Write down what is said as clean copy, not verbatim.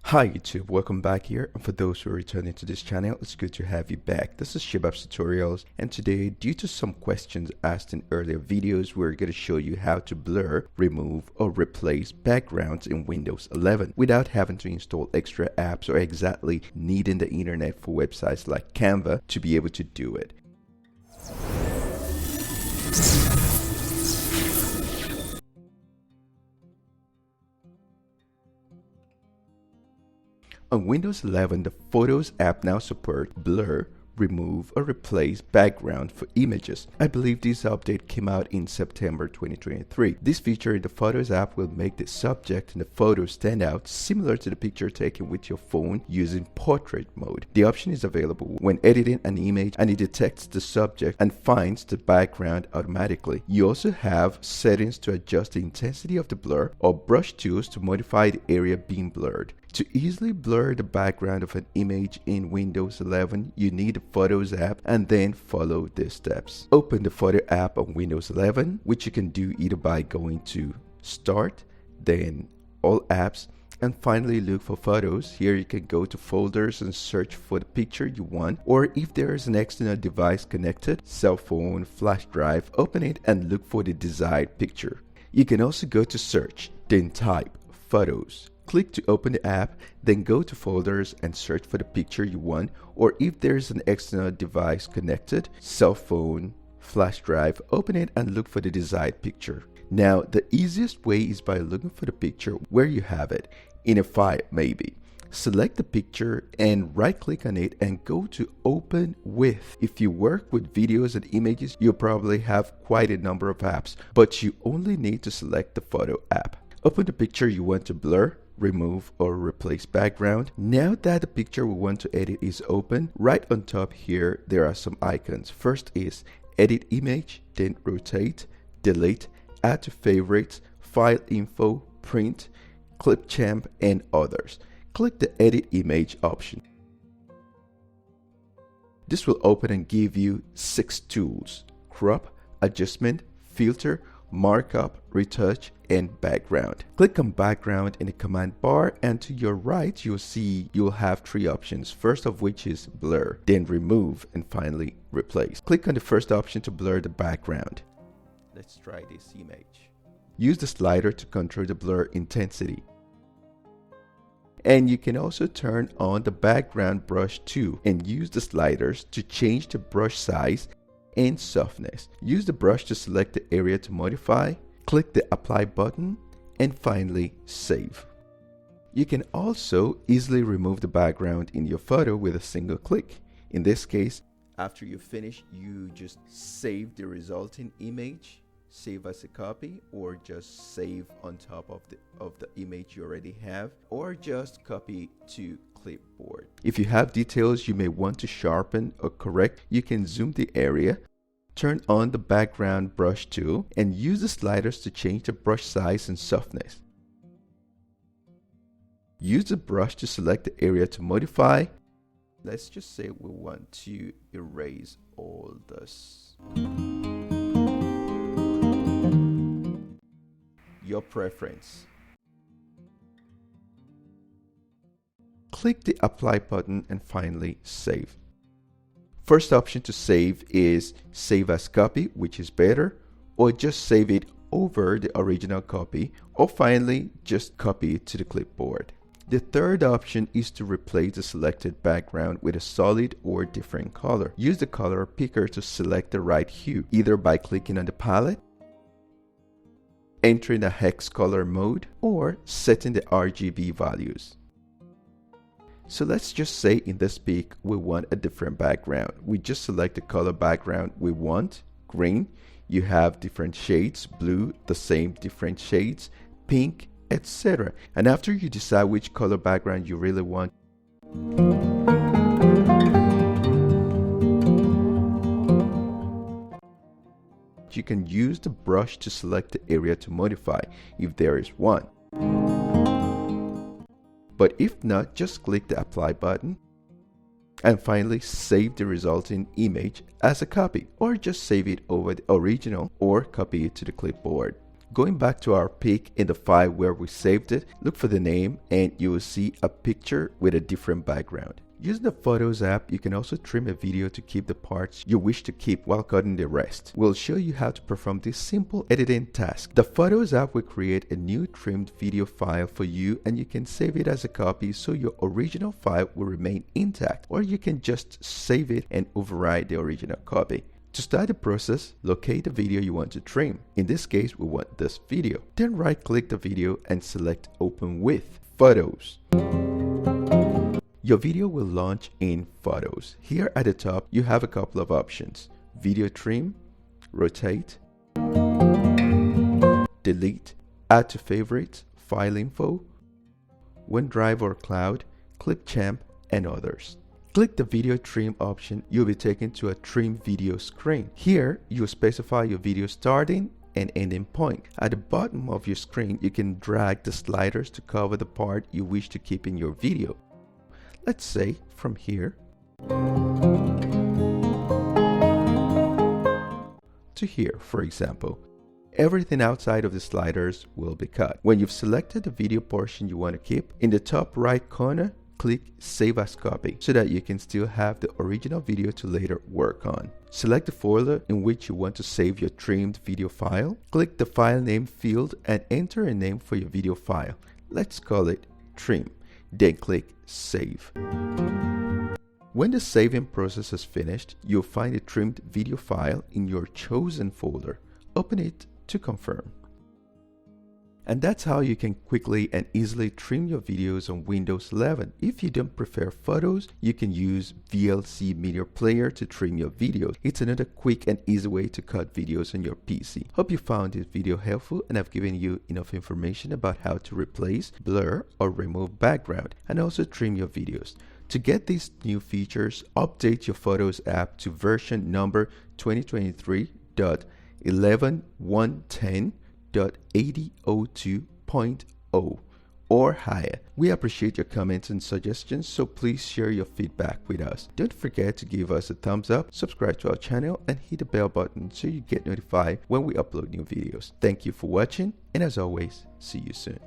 Hi YouTube, welcome back here, and for those who are returning to this channel, it's good to have you back. This is Shibab's Tutorials, and today, due to some questions asked in earlier videos, we're going to show you how to blur, remove, or replace backgrounds in Windows 11 without having to install extra apps or exactly needing the internet for websites like Canva to be able to do it. On Windows 11, the Photos app now supports blur, remove, or replace background for images. I believe this update came out in September 2023. This feature in the Photos app will make the subject in the photo stand out, similar to the picture taken with your phone using portrait mode. The option is available when editing an image, and it detects the subject and finds the background automatically. You also have settings to adjust the intensity of the blur or brush tools to modify the area being blurred. To easily blur the background of an image in Windows 11, you need the Photos app and then follow these steps. Open the Photo app on Windows 11, which you can do either by going to Start, then All Apps, and finally look for Photos. Here you can go to Folders and search for the picture you want, or if there is an external device connected, cell phone, flash drive, open it and look for the desired picture. You can also go to Search, then type Photos. Click to open the app, then go to Folders and search for the picture you want, or if there is an external device connected, cell phone, flash drive, open it and look for the desired picture. Now, the easiest way is by looking for the picture where you have it, in a file maybe. Select the picture and right-click on it and go to Open With. If you work with videos and images, you'll probably have quite a number of apps, but you only need to select the Photo app. Open the picture you want to blur, remove, or replace background. Now that the picture we want to edit is open, right on top here there are some icons. First is Edit Image, then Rotate, Delete, Add to Favorites, File Info, Print, Clipchamp, and others. Click the Edit Image option. This will open and give you 6 tools: Crop, Adjustment, Filter, Markup, Retouch, and Background. Click on Background in the command bar, and to your right you'll see you'll have 3 options, first of which is Blur, then Remove, and finally Replace. Click on the first option to blur the background. Let's try this image. Use the slider to control the blur intensity. And you can also turn on the background brush too, and use the sliders to change the brush size and softness. Use the brush to select the area to modify, click the Apply button, and finally Save. You can also easily remove the background in your photo with a single click. In this case, after you finish, you just save the resulting image, save as a copy, or just save on top of the image you already have, or just copy to clipboard. If you have details you may want to sharpen or correct, you can zoom the area, turn on the background brush tool, and use the sliders to change the brush size and softness. Use the brush to select the area to modify. Let's just say we want to erase all this. Your preference. Click the Apply button and finally Save. First option to save is Save as Copy, which is better, or just save it over the original copy, or finally just copy it to the clipboard. The third option is to replace the selected background with a solid or different color. Use the color picker to select the right hue, either by clicking on the palette, entering the hex color mode, or setting the RGB values. So let's just say in this pic we want a different background. We just select the color background we want. Green, you have different shades, blue, the same different shades, pink, etc. And after you decide which color background you really want, you can use the brush to select the area to modify if there is one. But if not, just click the Apply button and finally save the resulting image as a copy, or just save it over the original or copy it to the clipboard. Going back to our pic in the file where we saved it, look for the name and you will see a picture with a different background. Using the Photos app, you can also trim a video to keep the parts you wish to keep while cutting the rest. We'll show you how to perform this simple editing task. The Photos app will create a new trimmed video file for you and you can save it as a copy so your original file will remain intact, or you can just save it and override the original copy. To start the process, locate the video you want to trim. In this case, we want this video. Then right-click the video and select Open with Photos. Your video will launch in Photos. Here at the top, you have a couple of options: video trim, rotate, delete, add to favorites, file info, OneDrive or cloud, clipchamp, and others. Click the video trim option, you'll be taken to a trim video screen. Here, you'll specify your video starting and ending point. At the bottom of your screen, you can drag the sliders to cover the part you wish to keep in your video. Let's say from here to here, for example. Everything outside of the sliders will be cut. When you've selected the video portion you want to keep, in the top right corner, click Save as Copy so that you can still have the original video to later work on. Select the folder in which you want to save your trimmed video file. Click the file name field and enter a name for your video file. Let's call it Trim. Then click Save. When the saving process is finished, you'll find a trimmed video file in your chosen folder. Open it to confirm. And that's how you can quickly and easily trim your videos on Windows 11. If you don't prefer Photos, you can use VLC Media Player to trim your videos. It's another quick and easy way to cut videos on your PC. Hope you found this video helpful and I've given you enough information about how to replace, blur, or remove background, and also trim your videos. To get these new features, update your Photos app to version number 2023.11.110.8002.0 or higher. We appreciate your comments and suggestions, so please share your feedback with us. Don't forget to give us a thumbs up, subscribe to our channel, and hit the bell button so you get notified when we upload new videos. Thank you for watching, and as always, see you soon.